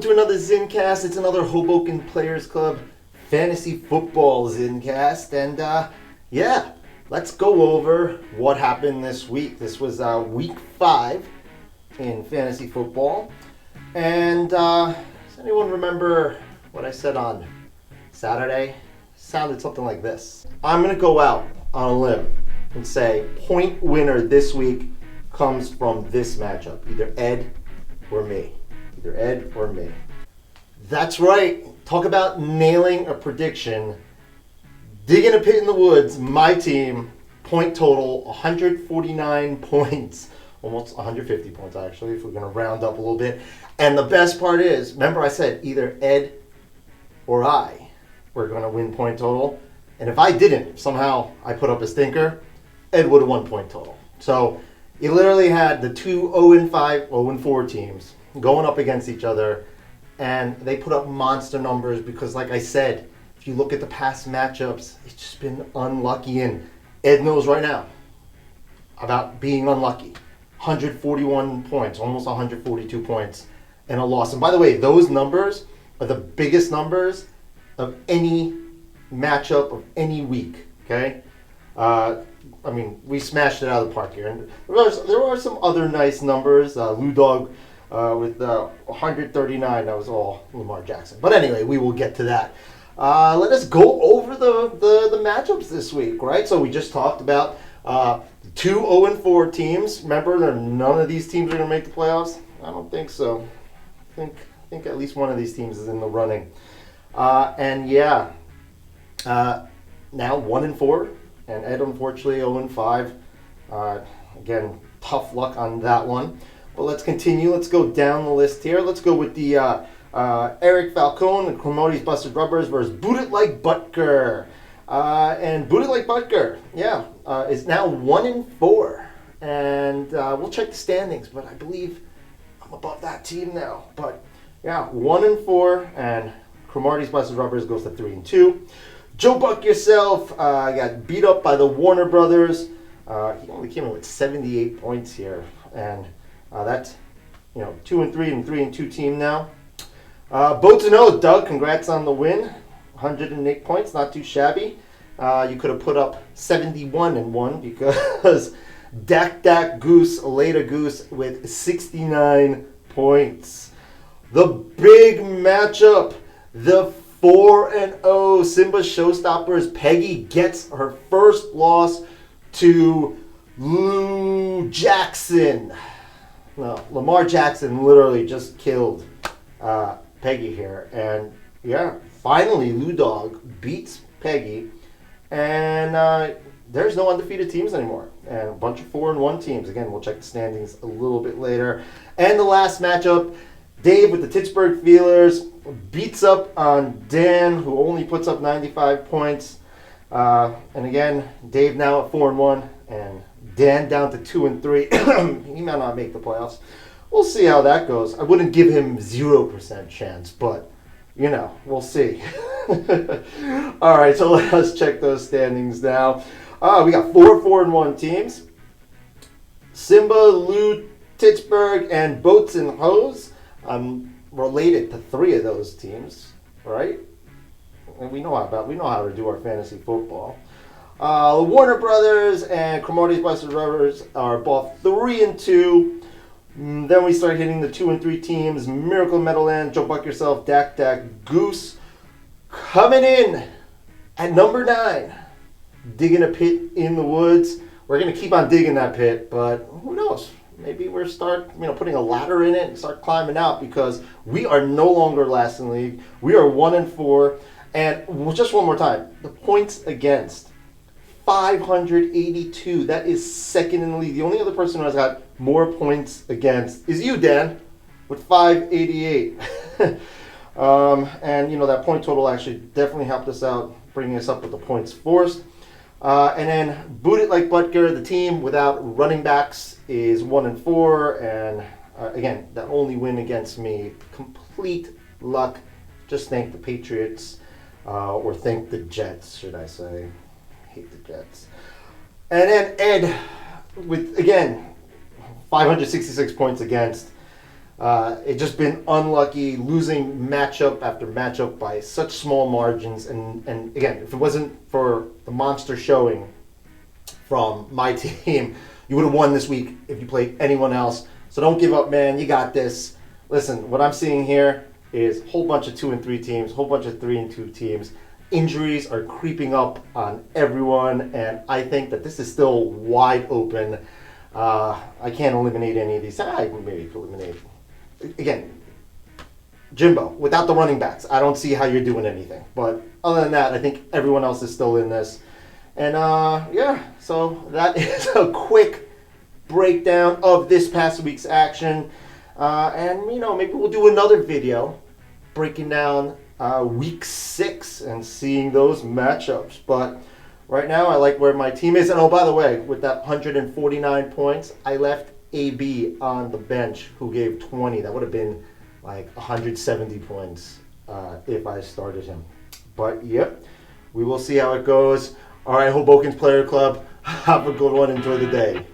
to another Zincast. It's another Hoboken Players Club Fantasy Football Zincast. And yeah, let's go over what happened this week. This was week 5 in fantasy football. And does anyone remember what I said on Saturday? Sounded something like this. I'm going to go out on a limb and say point winner this week comes from this matchup. Either Ed or me. Either Ed or me. That's right. Talk about nailing a prediction. Digging a pit in the woods, my team, point total, 149 points. Almost 150 points, actually, if we're going to round up a little bit. And the best part is, remember I said either Ed or I were going to win point total. And if I didn't, somehow I put up a stinker, Ed would have won point total. So you literally had the two 0-5, 0-4 teams going up against each other, and they put up monster numbers because, like I said, if you look at the past matchups, it's just been unlucky, and Ed knows right now about being unlucky. 141 points, almost 142 points, and a loss. And by the way, those numbers are the biggest numbers of any matchup of any week, okay? I mean, we smashed it out of the park here. And there are some other nice numbers. Lou Dog with 139, that was all Lamar Jackson. But anyway, we will get to that. Let us go over the matchups this week, right? So we just talked about two 0-4 teams. Remember, none of these teams are going to make the playoffs? I don't think so. I think at least one of these teams is in the running. And yeah, now 1-4, and Ed unfortunately 0-5. Again, tough luck on that one. But let's continue. Let's go down the list here. Let's go with the Eric Falcone and Cromartie's Busted Rubbers versus Boot It Like Butker. And Boot It Like Butker, yeah, is now 1-4. And we'll check the standings, but I believe I'm above that team now. But yeah, 1-4, and Cromartie's Busted Rubbers goes to 3-2. Joe Buck yourself got beat up by the Warner Brothers. He only came in with 78 points here, and that's 2-3 and 3-2 team now. Boats and O, Doug, congrats on the win. 108 points, not too shabby. You could have put up 71-1 because Dak Goose laid a goose with 69 points. The big matchup, the 4-0 Simba Showstoppers. Peggy gets her first loss to Lou Jackson. No, Lamar Jackson literally just killed Peggy here. And yeah, finally Lou Dog beats Peggy. And there's no undefeated teams anymore. And a bunch of 4-1 teams. Again, we'll check the standings a little bit later. And the last matchup, Dave with the Pittsburgh Feelers beats up on Dan, who only puts up 95 points. And again, Dave now at 4-1, and Dan down to 2-3. He might not make the playoffs. We'll see how that goes. I wouldn't give him 0% chance, but we'll see. All right, so let us check those standings now. We got 4-1 teams. Simba, Lou, Pittsburgh, and Boats and Hose. I'm related to 3 of those teams, right? And we know how to do our fantasy football. The Warner Brothers and Cromartie's Busted Rubbers are both 3-2. Then we start hitting the 2-3 teams. Miracle Meadowland, Joe Buck yourself, Dak Goose. Coming in at number 9, digging a pit in the woods. We're going to keep on digging that pit, but who knows? Maybe we'll start putting a ladder in it and start climbing out, because we are no longer last in the league. We are 1-4. And just one more time, the points against, 582. That is second in the league. The only other person who has got more points against is you, Dan, with 588. And that point total actually definitely helped us out, bringing us up with the points forced. And then Boot It Like Butker, the team without running backs, is 1-4. And again, the only win against me, complete luck. Just thank the Patriots. Or thank the Jets, should I say. Hate the Jets. And then Ed with, again, 566 points against. It's just been unlucky, losing matchup after matchup by such small margins. And again, if it wasn't for the monster showing from my team, you would have won this week if you played anyone else. So don't give up, man. You got this. Listen, what I'm seeing here is a whole bunch of 2 and 3 teams, a whole bunch of 3 and 2 teams. Injuries are creeping up on everyone, and I think that this is still wide open. I can't eliminate any of these. I can maybe eliminate. Again, Jimbo, without the running backs, I don't see how you're doing anything. But other than that, I think everyone else is still in this. And yeah, so that is a quick breakdown of this past week's action. And, maybe we'll do another video breaking down week 6 and seeing those matchups. But right now, I like where my team is. And oh, by the way, with that 149 points, I left AB on the bench, who gave 20. That would have been like 170 points if I started him. But yep, we will see how it goes. All right, Hoboken's Player Club. Have a good one. Enjoy the day.